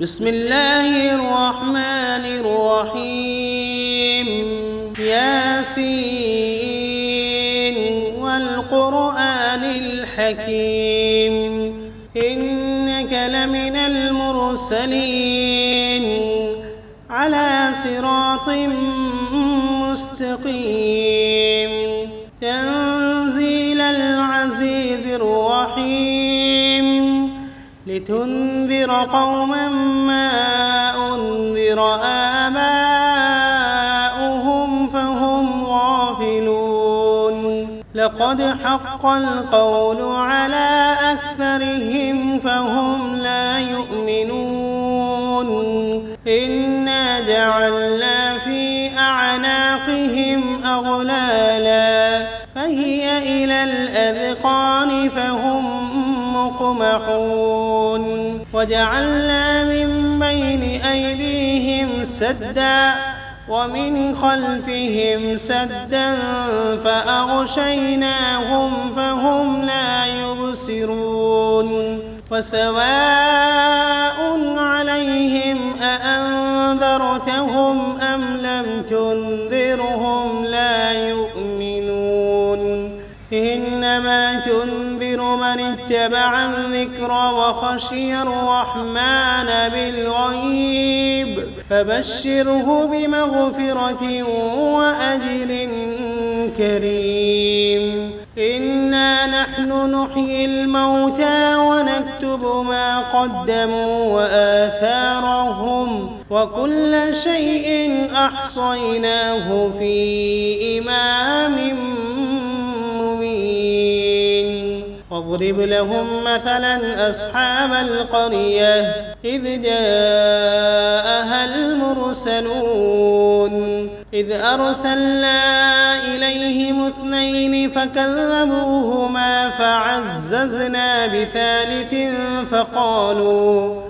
بسم الله الرحمن الرحيم ياسين والقرآن الحكيم إنك لمن المرسلين على صراط مستقيم تنزيل العزيز الرحيم لتنذر قوما ما أنذر آباؤهم فهم غافلون لقد حق القول على أكثرهم فهم لا يؤمنون إنا جعلنا في أعناقهم أغلالا فهي إلى الأذقان فهم مقمحون وجعلنا من بين أيديهم سدا ومن خلفهم سدا فأغشيناهم فهم لا يبصرون وسواء عليهم أأنذرتهم أم لم تنذرهم لا يؤمنون إنما تنذر من اتبع الذكر وخشي الرحمن بالغيب فبشره بمغفرة وأجر كريم إنا نحن نحيي الموتى ونكتب ما قدموا وآثارهم وكل شيء أحصيناه في إمام واضرب لهم مثلا أصحاب القرية إذ جاءها المرسلون إذ أرسلنا إليهم 2 فكذبوهما فعززنا بثالث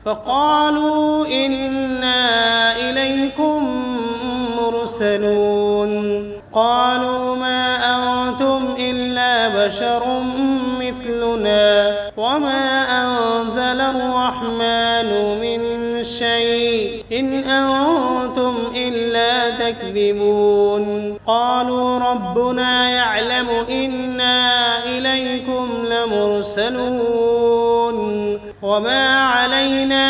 فقالوا إنا إليكم مرسلون قالوا ما أنتم إلا بشر مثلنا وما أنزل الرحمن من شيء إن أنتم إلا تكذبون قالوا ربنا يعلم إنا إليكم لمرسلون وما علينا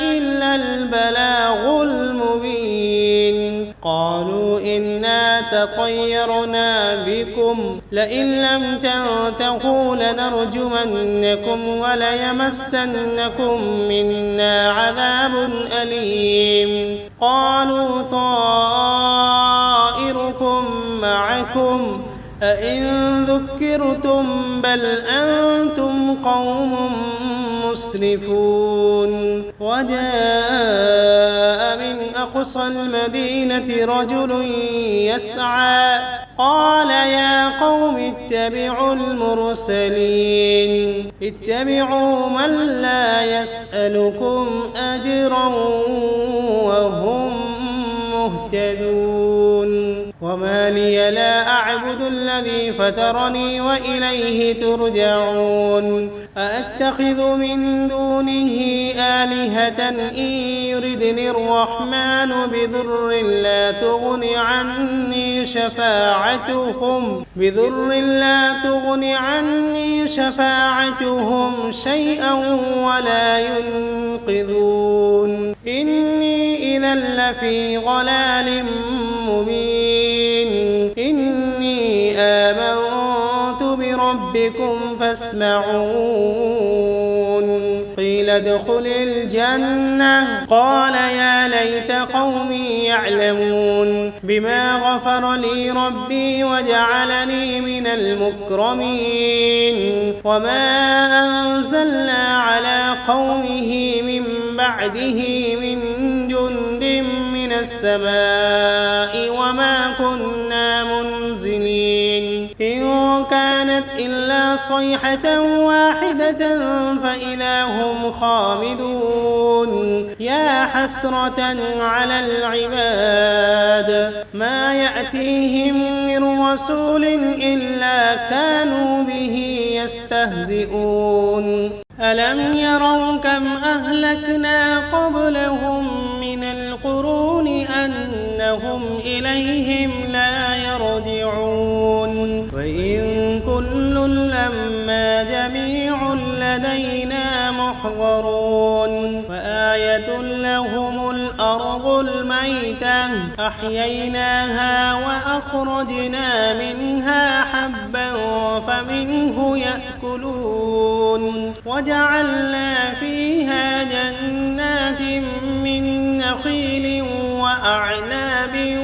إلا البلاغ المبين قالوا إنا تطيرنا بكم لئن لم تنتهوا لنرجمنكم وليمسنكم منا عذاب أليم قالوا طائركم معكم أئن ذكرتم بل أنتم قوم مسرفون وجاء من أقصى المدينة رجل يسعى قال يا قوم اتبعوا المرسلين اتبعوا من لا يسألكم أجرا وهم مهتدون وما لي لا أعبد الذي فطرني وإليه ترجعون أأتخذ من دونه آلهة إن يردني الرحمن بضر لا تغن عني شفاعتهم شيئا ولا ينقذون إني إذا لفي ضلال مبين إني آمنت بربكم فاسمعون قيل ادخل الجنة قال يا ليت قومي يعلمون بما غفر لي ربي وجعلني من المكرمين وما أنزلنا على قومه من بعده من جند من السماء وما كنا منزلين إن كانت إلا صيحة واحدة فإذا هم خامدون يا حسرة على العباد ما يأتيهم من رسول إلا كانوا به يستهزئون ألم يروا كم أهلكنا قبلهم من القرون أنهم إليهم لا يرجعون وإن كل لما جميع لدينا محضرون وآية لهم الأرض الميتة أحييناها وأخرجنا منها حبا فمنه يأكلون وجعلنا فيها جنات من نخيل وأعناب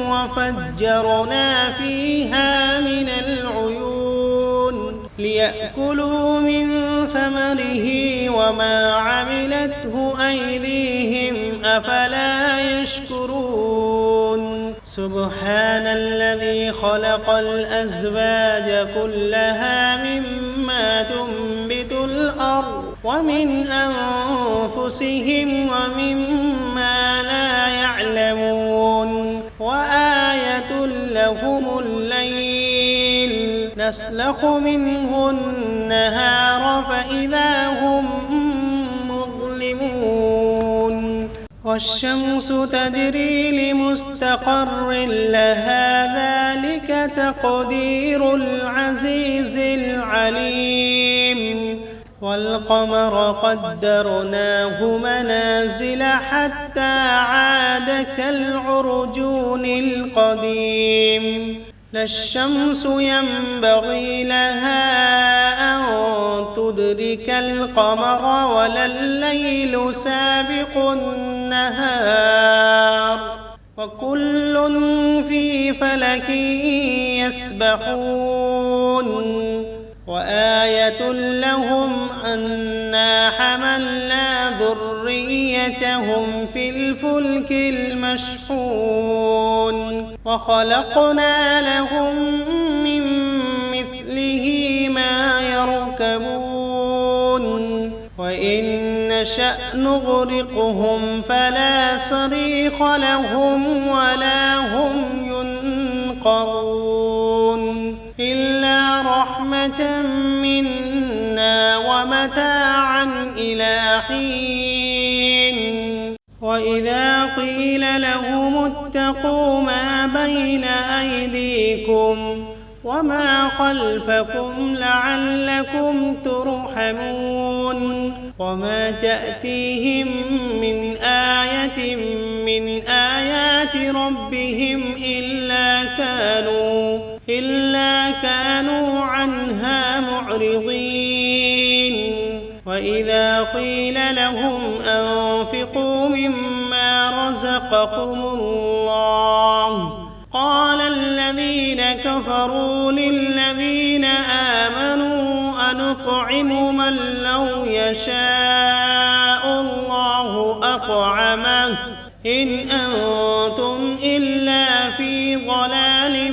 وفجرنا فيها من العيون ليأكلوا من ثمره وما عملته أيديهم أفلا يشكرون سبحان الذي خلق الأزواج كلها مما تنبت الأرض ومن أنفسهم ومما لا يعلمون وآية لهم الليل نسلخ منه النهار فإذا هم مظلمون والشمس تجري لمستقر لها ذلك تقدير العزيز العليم والقمر قدرناه منازل حتى عاد كالعرجون القديم لا الشمس ينبغي لها أن تدرك القمر ولا الليل سابق النهار وكل في فلك يسبحون وآية لهم أنا حملنا ذريتهم في الفلك المشحون وخلقنا لهم من مثله ما يركبون وإن نشأ نغرقهم فلا صريخ لهم ولا هم ينقذون إلا رحمة منا ومتاعا إلى حين وإذا قيل لهم اتقوا ما بين أيديكم وما خلفكم لعلكم ترحمون وما تأتيهم من آية من آيات ربهم إلا كانوا عنها معرضين وإذا قيل لهم أنفقوا مما رزقكم الله قال الذين كفروا للذين آمنوا أنطعم من لو يشاء الله أطعمه إن أنتم إلا في ضلال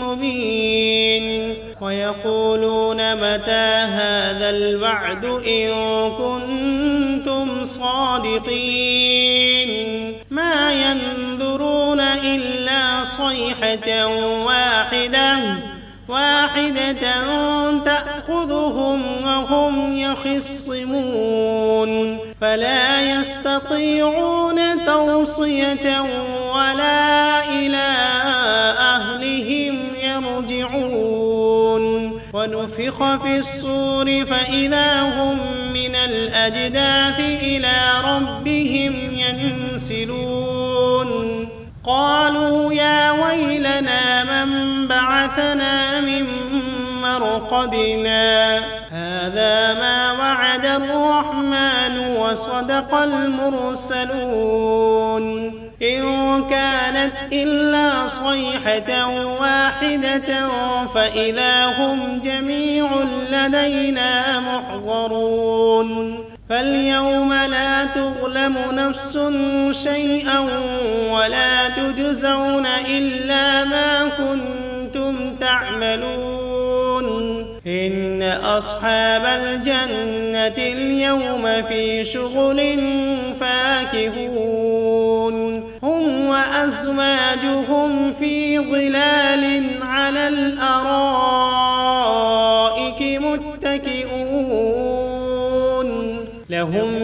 مبين ويقولون متى هذا الوعد إن كنتم صادقين ما ينظرون إلا صيحة واحدة تأخذهم وهم يخصمون فلا يستطيعون توصية ولا إلى أهلهم يرجعون ونفخ في الصور فإذا هم من الأجداث إلى ربهم ينسلون قالوا يا ويلنا من بعثنا من مرقدنا هذا ما وعد الرحمن وصدق المرسلون إن كانت إلا صيحة واحدة فإذا هم جميع لدينا محضرون فاليوم لا تظلم نفس شيئا ولا تجزون إلا ما كنتم تعملون إن أصحاب الجنة اليوم في شغل فاكهون هم وأزواجهم في ظلال على الأرائك متكئون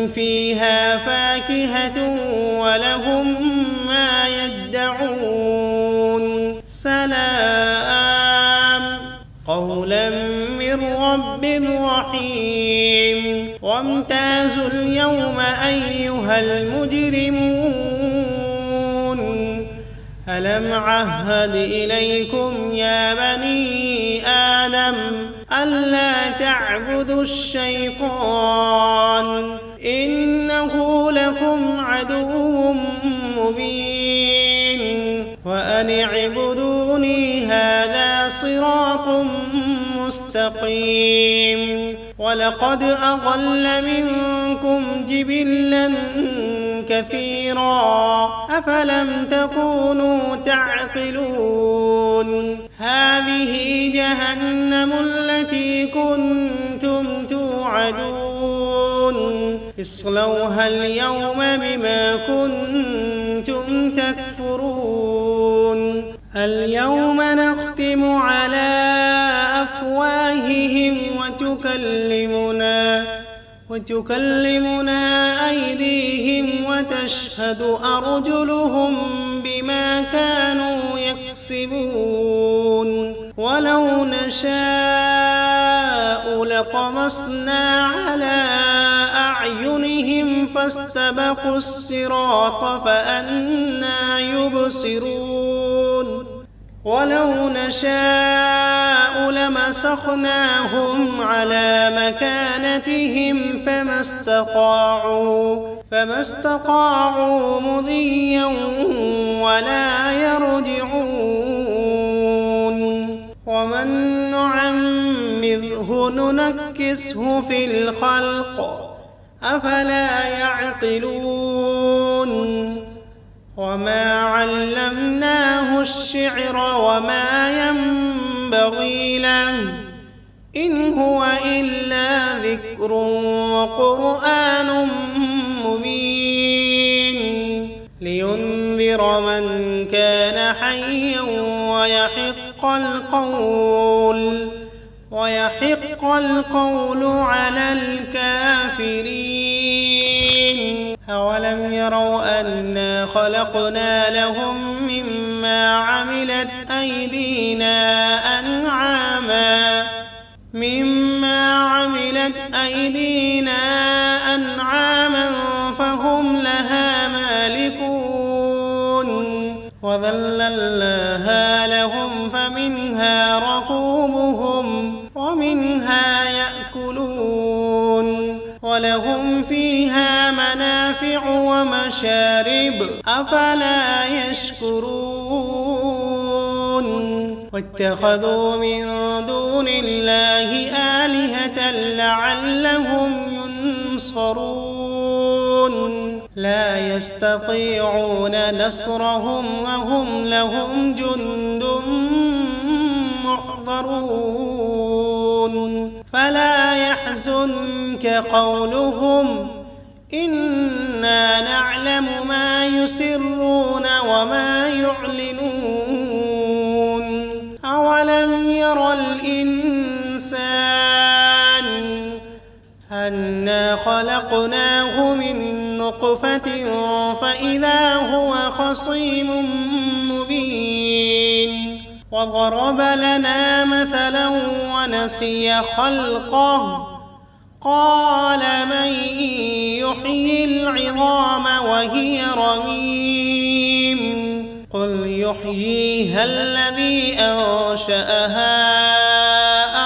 فيها فاكهة ولهم ما يدعون سلام قولا من رب رحيم وامتازوا اليوم أيها المجرمون ألم عهد إليكم يا بني آدم ألا تعبدوا الشيطان إنه لكم عدو مبين وأن اعبدوني هذا صراط مستقيم ولقد أضل منكم جبلا كثيرا أفلم تكونوا تعقلون هذه جهنم التي كنتم توعدون اصلوها اليوم بما كنتم تكفرون اليوم نختم على أفواههم وتكلمنا أيديهم وتشهد أرجلهم بما كانوا يكسبون ولو نشاء لطمسنا على أعينهم فاستبقوا الصراط فأنى يبصرون ولو نشاء لمسخناهم على مكانتهم فما استطاعوا مضيا ولا يرجعون ومن نعمره ننكسه في الخلق أفلا يعقلون وما علمناه الشعر وما ينبغي له إن هو إلا ذكر وقرآن مبين لينذر من كان حيا ويحق القول على الكافرين أولم يروا أنا خلقنا لهم مما عملت أيدينا أنعاما فهم لها مالكون وذللناها لهم فمنها ركوبهم ومنها يأكلون ولهم فيها منافع ومشارب أفلا يشكرون واتخذوا من دون الله آلهة لعلهم ينصرون لا يستطيعون نصرهم وهم لهم جند محضرون فلا يحزنك قولهم إنا نعلم ما يسرون وما يعلنون أولم ير الإنسان أنا خلقناه من نطفة فإذا هو خصيم مبين وضرب لنا مثلا ونسي خلقه قال من يحيي العظام وهي رميم قل يحييها الذي أنشأها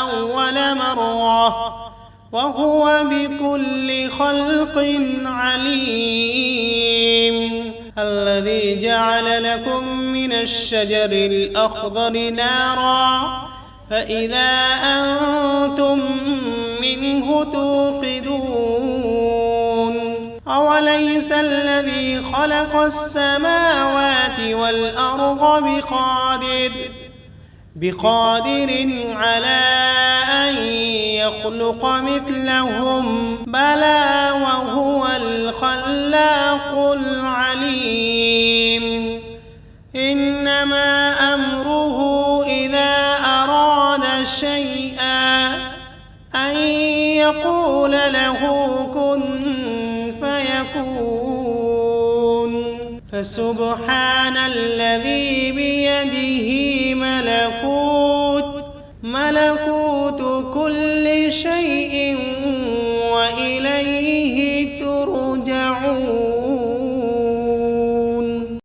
أول مرة وهو بكل خلق عليم الذي جعل لكم من الشجر الأخضر نارا فإذا أنتم منه توقدون أوليس الذي خلق السماوات والأرض بقادر على أن يخلق مثلهم بلى وهو الخلاق العليم إنما أمره إذا أراد شيئا أن يقول له كن فسبحان الذي بيده ملكوت كل شيء وإليه